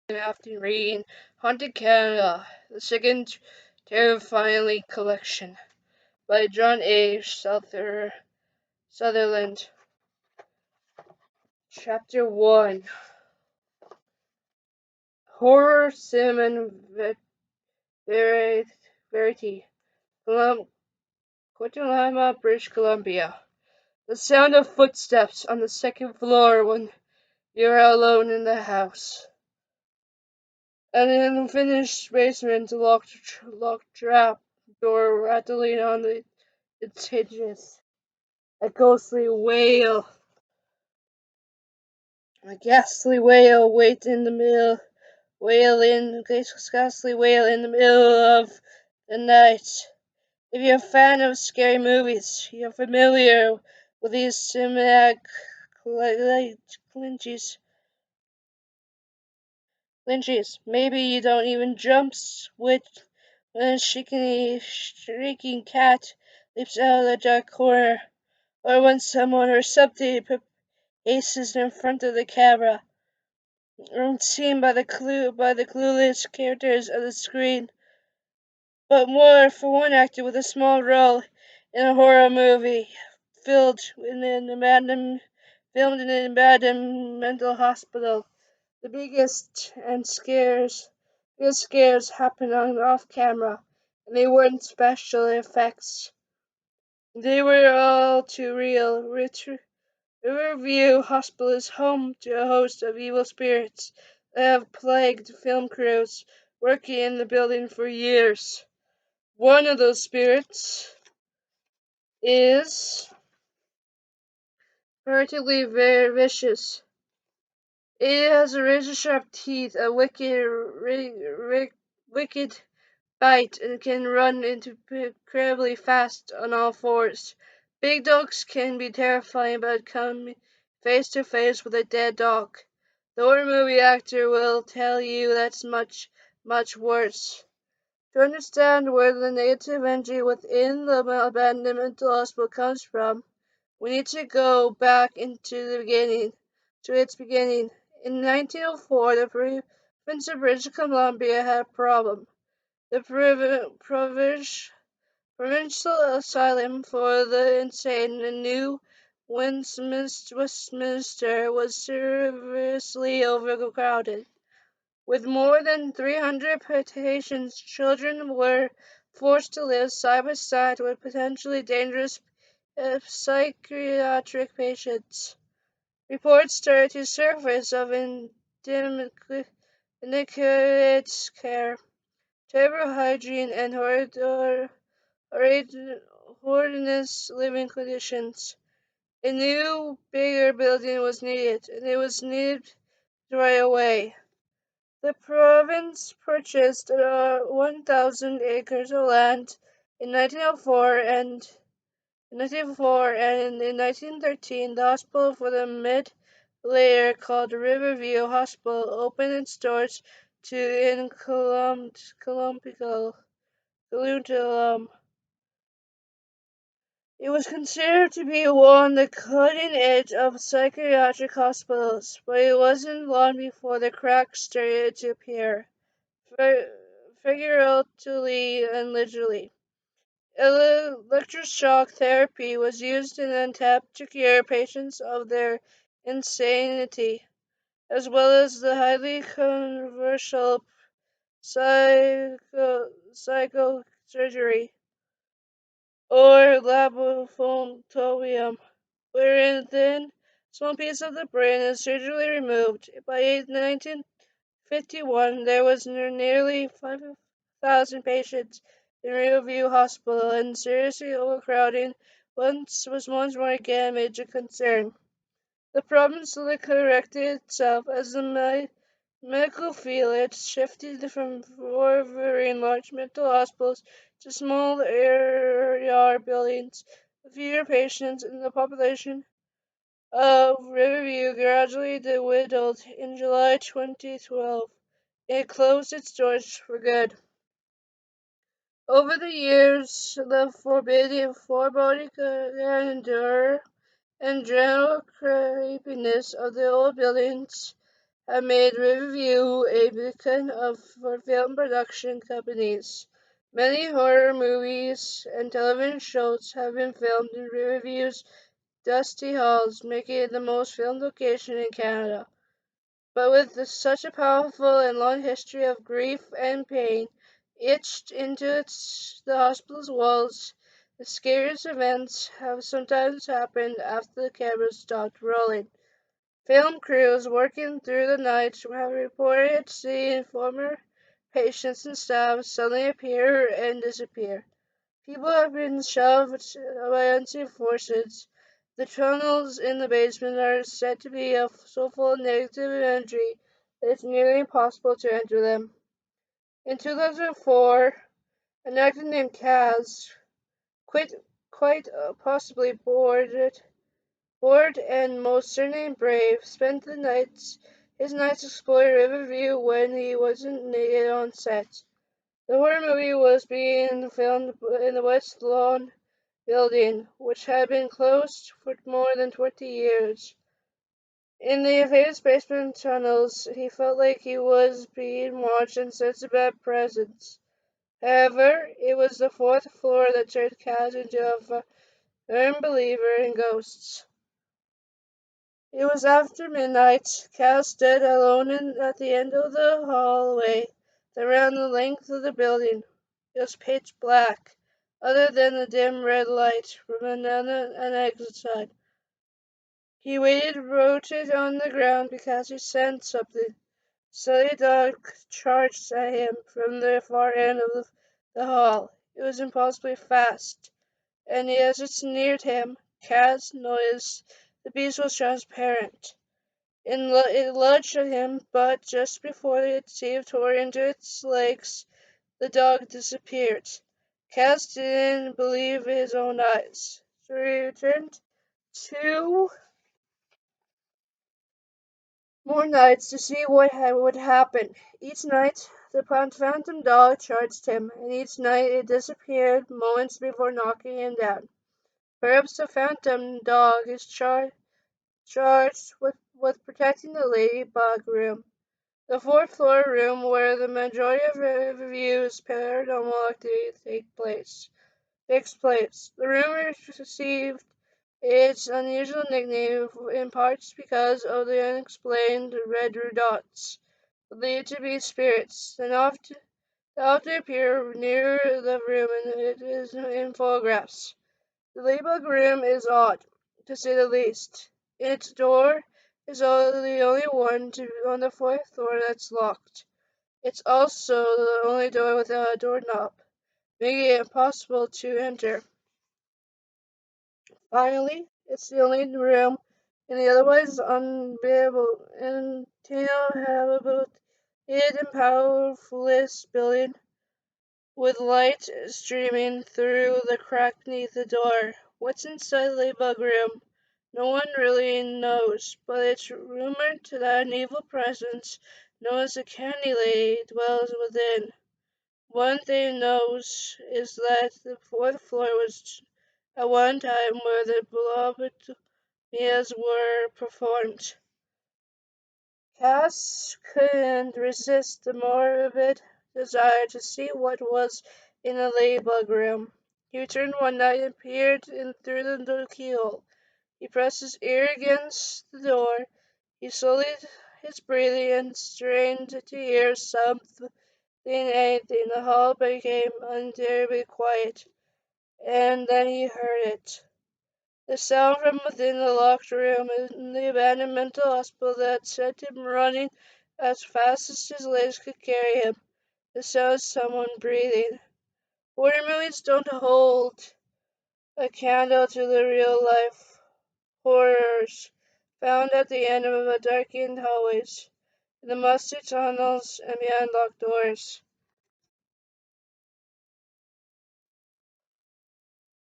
After reading Haunted Canada, the second terrifyingly collection by John A. Sutherland. Chapter 1 Horror Cinema Verity, Coquitlam, British Columbia. The sound of footsteps on the second floor when you're alone in the house. An unfinished basement locked trap door rattling on its hinges. A ghostly wail, a ghastly wail, ghastly wail in the middle of the night. If you're a fan of scary movies, you're familiar with these cinematic clinches. Maybe you don't even jump switch when a shrieking cat leaps out of the dark corner, or when someone or something paces in front of the camera, unseen by the clueless characters of the screen, but more for one actor with a small role in a horror movie filmed in an abandoned mental hospital. The biggest scares happened on off camera, and they weren't special effects. They were all too real. Riverview Hospital is home to a host of evil spirits that have plagued film crews working in the building for years. One of those spirits is particularly very vicious. It has razor-sharp teeth, a wicked bite, and can run incredibly fast on all fours. Big dogs can be terrifying, but coming face to face with a dead dog, the horror movie actor will tell you that's much, much worse. To understand where the negative energy within the abandoned mental hospital comes from, we need to go back to its beginning. In 1904, the province of British Columbia had a problem. The provincial asylum for the insane in New Westminster was seriously overcrowded. With more than 300 patients, children were forced to live side by side with potentially dangerous psychiatric patients. Reports started to surface of inadequate care, terrible hygiene, and horrendous living conditions. A new, bigger building was needed, and it was needed right away. The province purchased 1,000 acres of land in 1904 and in 1913 the hospital for the mid-layer called Riverview Hospital opened its doors to in Columbical. It was considered to be on the cutting edge of psychiatric hospitals, but it wasn't long before the cracks started to appear, figuratively and literally. Electroshock therapy was used in an attempt to cure patients of their insanity, as well as the highly controversial psychosurgery, or lobotomy, wherein a thin, small piece of the brain is surgically removed. By 1951, there was nearly 5,000 patients in Riverview Hospital, and seriously overcrowding was once more again a major concern. The problem slowly corrected itself as the medical field shifted from favoring large mental hospitals to small area buildings with fewer patients, and the population of Riverview gradually dwindled. In July 2012, it closed its doors for good. Over the years, the foreboding grandeur and general creepiness of the old buildings have made Riverview a beacon for film production companies. Many horror movies and television shows have been filmed in Riverview's dusty halls, making it the most filmed location in Canada. But with such a powerful and long history of grief and pain etched into the hospital's walls, the scariest events have sometimes happened after the cameras stopped rolling. Film crews working through the night have reported seeing former patients and staff suddenly appear and disappear. People have been shoved by unseen forces. The tunnels in the basement are said to be so full of negative energy that it's nearly impossible to enter them. In 2004, an actor named Kaz, quite, quite possibly bored and most certainly brave, spent his nights exploring Riverview when he wasn't needed on set. The horror movie was being filmed in the West Lawn building, which had been closed for more than 20 years. In the famous basement tunnels, he felt like he was being watched and sensed a bad presence. However, it was the fourth floor that turned Kaz into a firm believer in ghosts. It was after midnight. Kaz stood alone at the end of the hallway that ran the length of the building. It was pitch black, other than the dim red light from an exit sign. He waited rooted on the ground because he sensed something. Suddenly a dog charged at him from the far end of the hall. It was impossibly fast, and as it neared him, Kaz noticed the beast was transparent. It lunged at him, but just before its teeth tore into its legs, the dog disappeared. Kaz didn't believe his own eyes, so he returned 2 more nights to see what would happen. Each night, the phantom dog charged him, and each night it disappeared moments before knocking him down. Perhaps the phantom dog is charged with protecting the ladybug room, the fourth floor room where the majority of Riverview's paranormal activity takes place. The room received its unusual nickname in parts because of the unexplained red dots believed to be spirits that often appear near the room and it is in photographs. The ladybug room is odd, to say the least. Its door is the only one on the fourth floor that's locked. It's also the only door without a doorknob, making it impossible to enter. Finally, it's the only room in the otherwise unbearable and uninhabitable and powerless building with light streaming through the crack beneath the door. What's inside the ladybug room? No one really knows, but it's rumored that an evil presence known as the Candy Lady dwells within. One thing knows is that the fourth floor was at one time where the lobotomies were performed. Cass couldn't resist the morbid desire to see what was in the ladybug room. He returned one night and peered in through the keyhole. He pressed his ear against the door. He slowed his breathing and strained to hear something, anything. The hall became unbearably quiet, and then he heard it. The sound from within the locked room in the abandoned mental hospital that sent him running as fast as his legs could carry him. The sound of someone breathing. Horror movies don't hold a candle to the real life horrors found at the end of darkened hallways, in the musty tunnels, and behind locked doors.